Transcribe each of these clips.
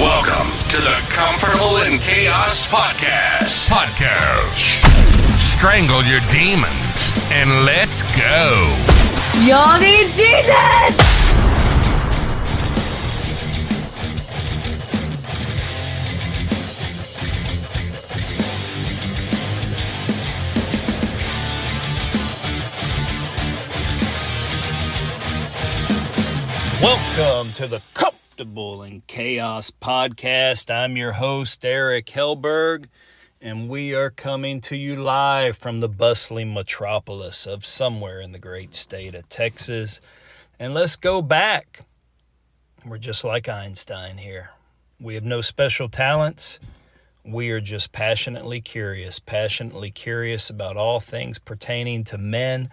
Welcome to the Comfortable in Chaos Podcast. Strangle your demons and let's go. Y'all need Jesus! Welcome to the Comfortable in Chaos Podcast. I'm your host, Eric Hellberg, and we are coming to you live from the bustling metropolis of somewhere in the great state of Texas. And let's go back. We're just like Einstein here. We have no special talents. We are just passionately curious about all things pertaining to men.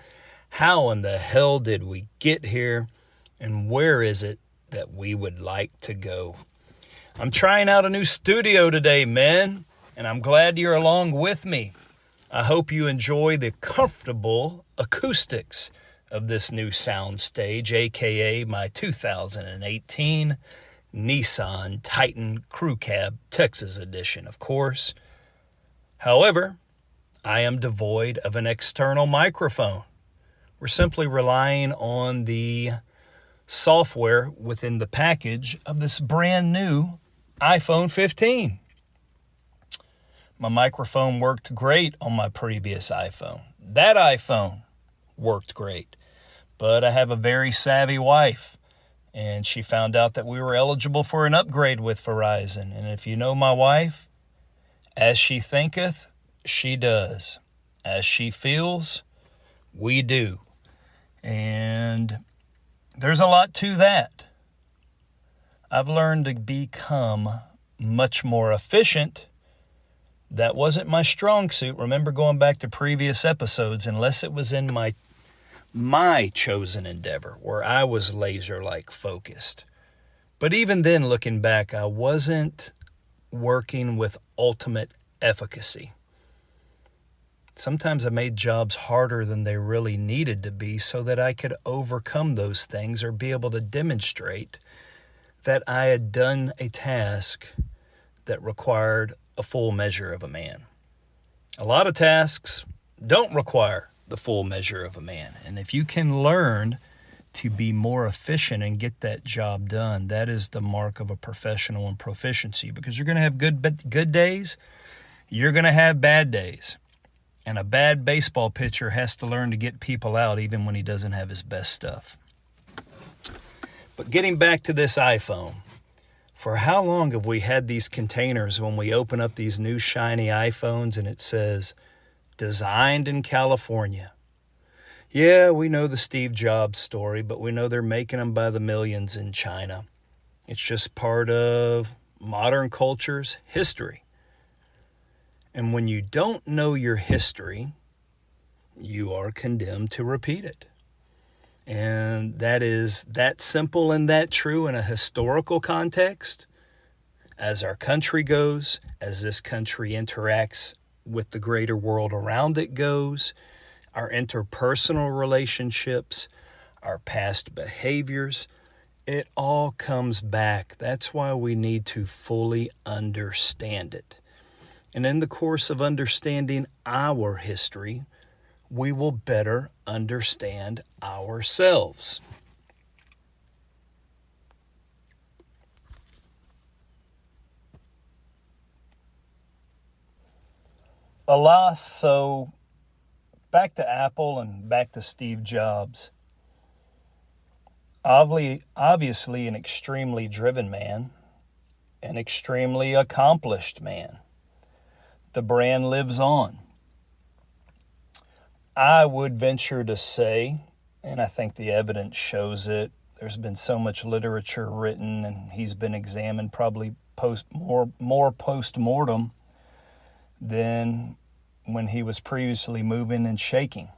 How in the hell did we get here? And where is it that we would like to go? I'm trying out a new studio today, men, and I'm glad you're along with me. I hope you enjoy the comfortable acoustics of this new sound stage, aka my 2018 Nissan Titan Crew Cab Texas Edition, of course. However, I am devoid of an external microphone. We're simply relying on the software within the package of this brand new iPhone 15. My microphone worked great on my previous iPhone. That iPhone worked great, but I have a very savvy wife, and she found out that we were eligible for an upgrade with Verizon. And if you know my wife, as she thinketh, she does. As she feels, we do. And there's a lot to that. I've learned to become much more efficient. That wasn't my strong suit. Remember going back to previous episodes, unless it was in my chosen endeavor where I was laser-like focused. But even then, looking back, I wasn't working with ultimate efficacy. Sometimes I made jobs harder than they really needed to be so that I could overcome those things or be able to demonstrate that I had done a task that required a full measure of a man. A lot of tasks don't require the full measure of a man. And if you can learn to be more efficient and get that job done, that is the mark of a professional and proficiency, because you're going to have good days, you're going to have bad days. And a bad baseball pitcher has to learn to get people out even when he doesn't have his best stuff. But getting back to this iPhone, for how long have we had these containers when we open up these new shiny iPhones and it says, designed in California? Yeah, we know the Steve Jobs story, but we know they're making them by the millions in China. It's just part of modern culture's history. And when you don't know your history, you are condemned to repeat it. And that is that simple and that true in a historical context. As our country goes, as this country interacts with the greater world around it goes, our interpersonal relationships, our past behaviors, it all comes back. That's why we need to fully understand it. And in the course of understanding our history, we will better understand ourselves. Alas, so back to Apple and back to Steve Jobs. Obviously an extremely driven man, an extremely accomplished man. The brand lives on. I would venture to say, and I think the evidence shows it, there's been so much literature written and he's been examined probably more post-mortem than when he was previously moving and shaking.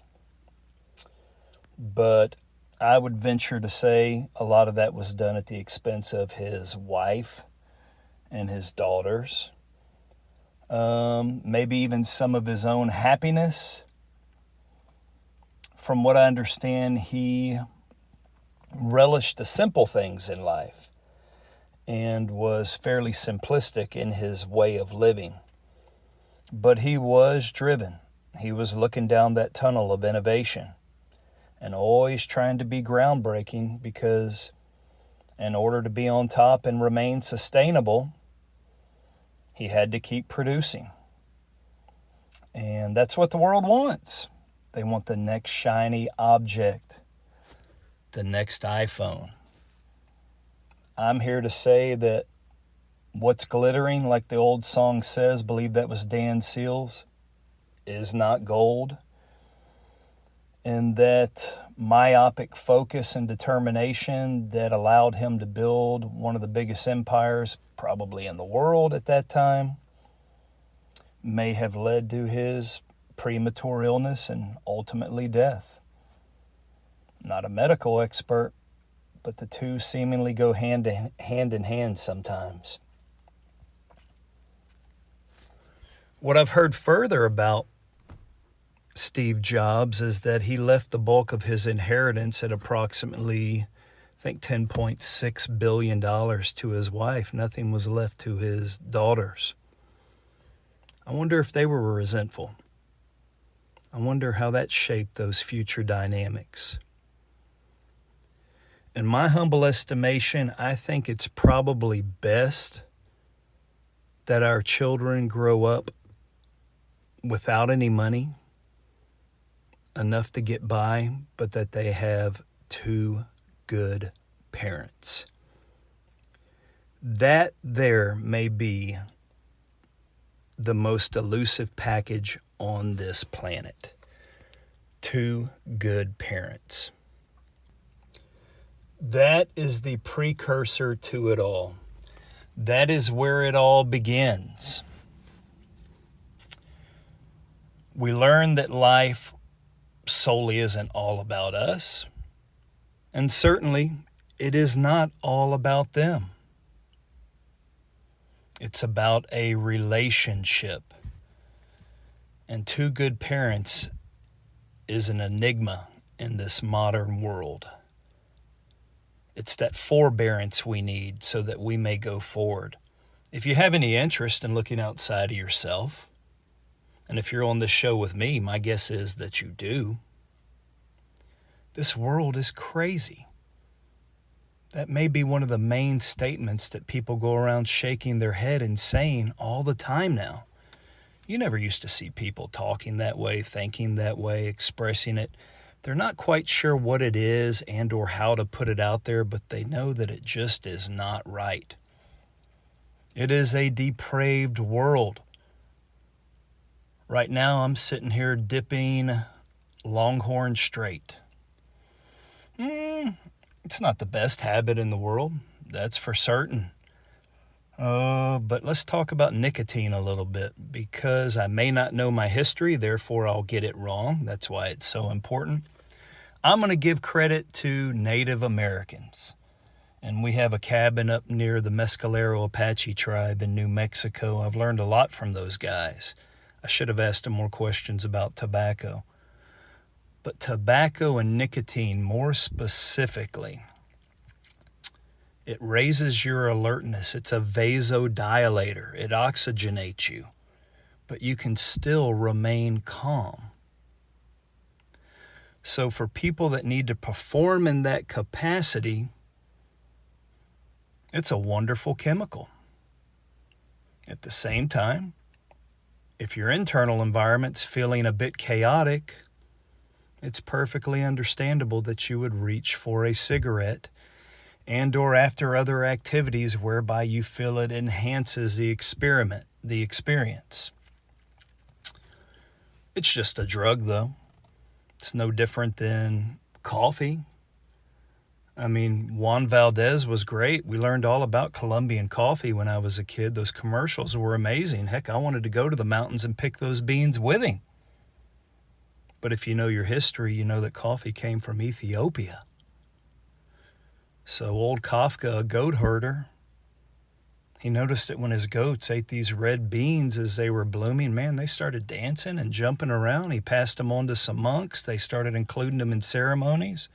But I would venture to say a lot of that was done at the expense of his wife and his daughters. Maybe even some of his own happiness. From what I understand, he relished the simple things in life. and was fairly simplistic in his way of living. But he was driven. He was looking down that tunnel of innovation and always trying to be groundbreaking, because in order to be on top and remain sustainable, he had to keep producing. And that's what the world wants. They want the next shiny object, the next iPhone. I'm here to say that what's glittering, like the old song says, believe that was Dan Seals, is not gold. And that myopic focus and determination that allowed him to build one of the biggest empires probably in the world at that time may have led to his premature illness and ultimately death. Not a medical expert, but the two seemingly go hand in hand sometimes. What I've heard further about Steve Jobs is that he left the bulk of his inheritance at approximately, I think, $10.6 billion to his wife. Nothing was left to his daughters. I wonder if they were resentful. I wonder how that shaped those future dynamics. In my humble estimation, I think it's probably best that our children grow up without any money, enough to get by, but that they have two good parents. That there may be the most elusive package on this planet. Two good parents. That is the precursor to it all. That is where it all begins. We learn that life solely isn't all about us, and certainly it is not all about them. It's about a relationship, and two good parents is an enigma in this modern world. It's that forbearance we need so that we may go forward. If you have any interest in looking outside of yourself, and if you're on this show with me, my guess is that you do. This world is crazy. That may be one of the main statements that people go around shaking their head and saying all the time now. You never used to see people talking that way, thinking that way, expressing it. They're not quite sure what it is and or how to put it out there, but they know that it just is not right. It is a depraved world. Right now, I'm sitting here dipping Longhorn straight. It's not the best habit in the world, that's for certain. But let's talk about nicotine a little bit, because I may not know my history, therefore I'll get it wrong. That's why it's so important. I'm going to give credit to Native Americans. And we have a cabin up near the Mescalero Apache tribe in New Mexico. I've learned a lot from those guys. I should have asked them more questions about tobacco. But tobacco and nicotine, more specifically, it raises your alertness. It's a vasodilator. It oxygenates you. But you can still remain calm. So for people that need to perform in that capacity, it's a wonderful chemical. At the same time, if your internal environment's feeling a bit chaotic, it's perfectly understandable that you would reach for a cigarette and or after other activities whereby you feel it enhances the experience. It's just a drug, though. It's no different than coffee. I mean, Juan Valdez was great. We learned all about Colombian coffee when I was a kid. Those commercials were amazing. Heck, I wanted to go to the mountains and pick those beans with him. But if you know your history, you know that coffee came from Ethiopia. So old Kafka, a goat herder, he noticed that when his goats ate these red beans as they were blooming, man, they started dancing and jumping around. He passed them on to some monks. They started including them in ceremonies.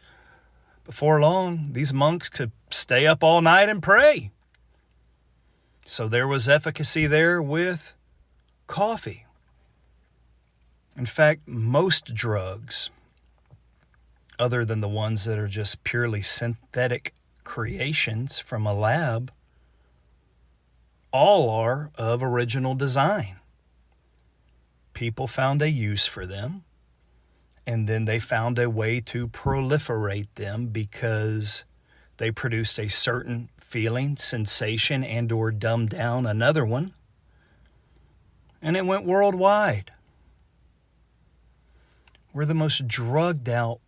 Before long, these monks could stay up all night and pray. So there was efficacy there with coffee. In fact, most drugs, other than the ones that are just purely synthetic creations from a lab, all are of original design. People found a use for them, and then they found a way to proliferate them because they produced a certain feeling, sensation, and or dumbed down another one, and it went worldwide. We're the most drugged out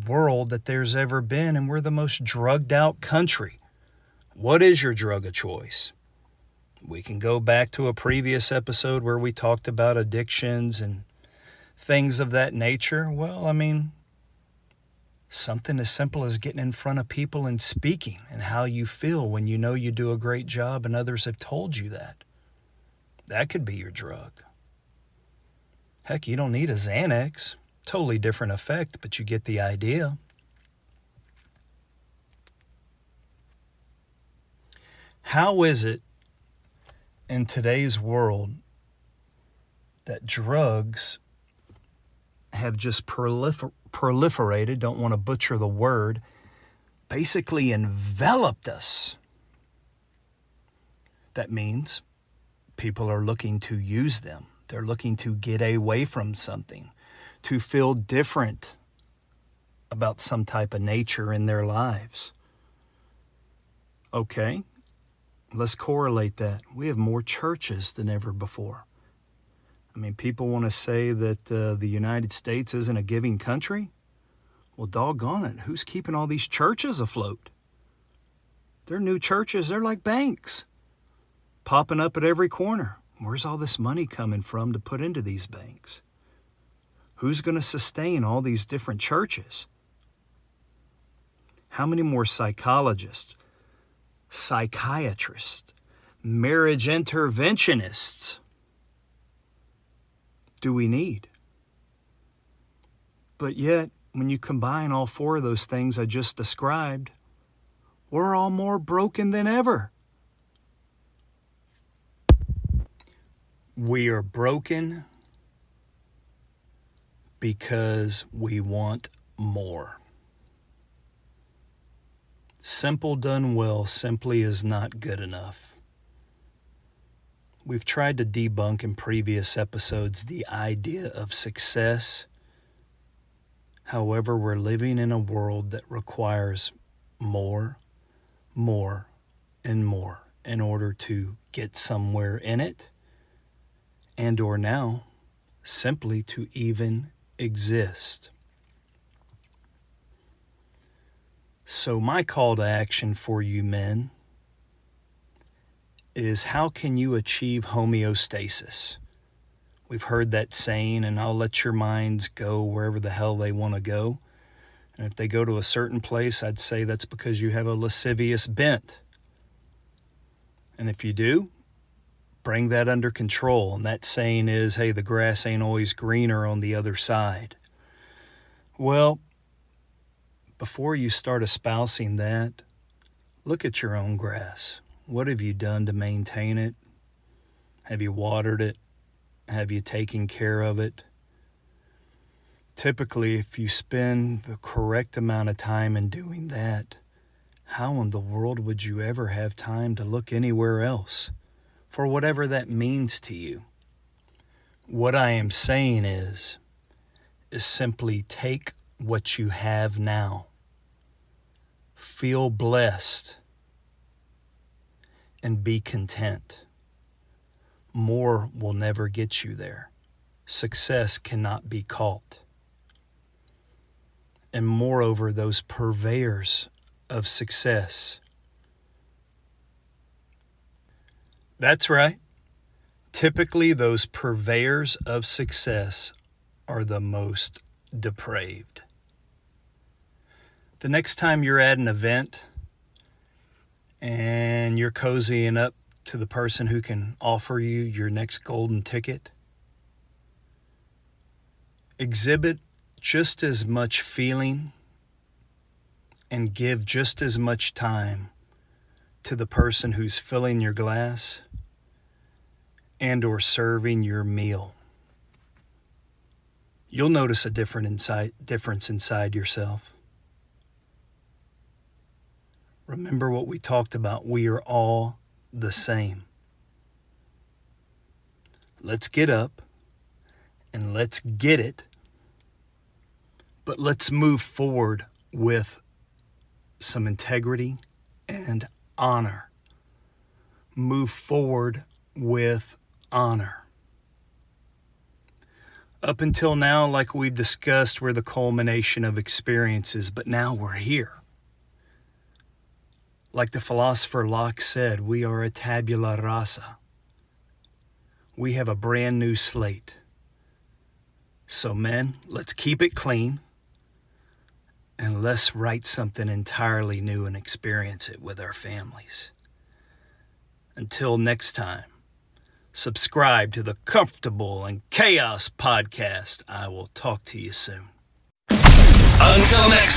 world that there's ever been, and we're the most drugged out country. What is your drug of choice? We can go back to a previous episode where we talked about addictions and things of that nature. Well, I mean, something as simple as getting in front of people and speaking and how you feel when you know you do a great job and others have told you that. That could be your drug. Heck, you don't need a Xanax. Totally different effect, but you get the idea. How is it in today's world that drugs have just proliferated, don't want to butcher the word, basically enveloped us? That means people are looking to use them. They're looking to get away from something, to feel different about some type of nature in their lives. Okay, let's correlate that. We have more churches than ever before. I mean, people want to say that the United States isn't a giving country. Well, doggone it, who's keeping all these churches afloat? They're new churches. They're like banks, popping up at every corner. Where's all this money coming from to put into these banks? Who's going to sustain all these different churches? How many more psychologists, psychiatrists, marriage interventionists do we need? But yet, when you combine all four of those things I just described, we're all more broken than ever. We are broken because we want more. Simple done well simply is not good enough. We've tried to debunk in previous episodes the idea of success. However, we're living in a world that requires more, and more in order to get somewhere in it, and or now simply to even exist. So my call to action for you men is, how can you achieve homeostasis? We've heard that saying, and I'll let your minds go wherever the hell they want to go. And if they go to a certain place, I'd say that's because you have a lascivious bent. And if you do, bring that under control. And that saying is, hey, the grass ain't always greener on the other side. Well, before you start espousing that, look at your own grass. What have you done to maintain it? Have you watered it? Have you taken care of it? Typically, if you spend the correct amount of time in doing that, how in the world would you ever have time to look anywhere else, for whatever that means to you? What I am saying is simply take what you have now. Feel blessed and be content. More will never get you there. Success cannot be caught. And moreover, those purveyors of success. That's right. Typically, those purveyors of success are the most depraved. The next time you're at an event and you're cozying up to the person who can offer you your next golden ticket, exhibit just as much feeling and give just as much time to the person who's filling your glass and or serving your meal. You'll notice a difference inside yourself. Remember what we talked about. We are all the same. Let's get up and let's get it, but let's move forward with some integrity and honor. Move forward with honor. Up until now, like we've discussed, we're the culmination of experiences, but now we're here. Like the philosopher Locke said, we are a tabula rasa. We have a brand new slate. So men, let's keep it clean and let's write something entirely new and experience it with our families. Until next time, subscribe to the Comfortable and Chaos podcast. I will talk to you soon. Until next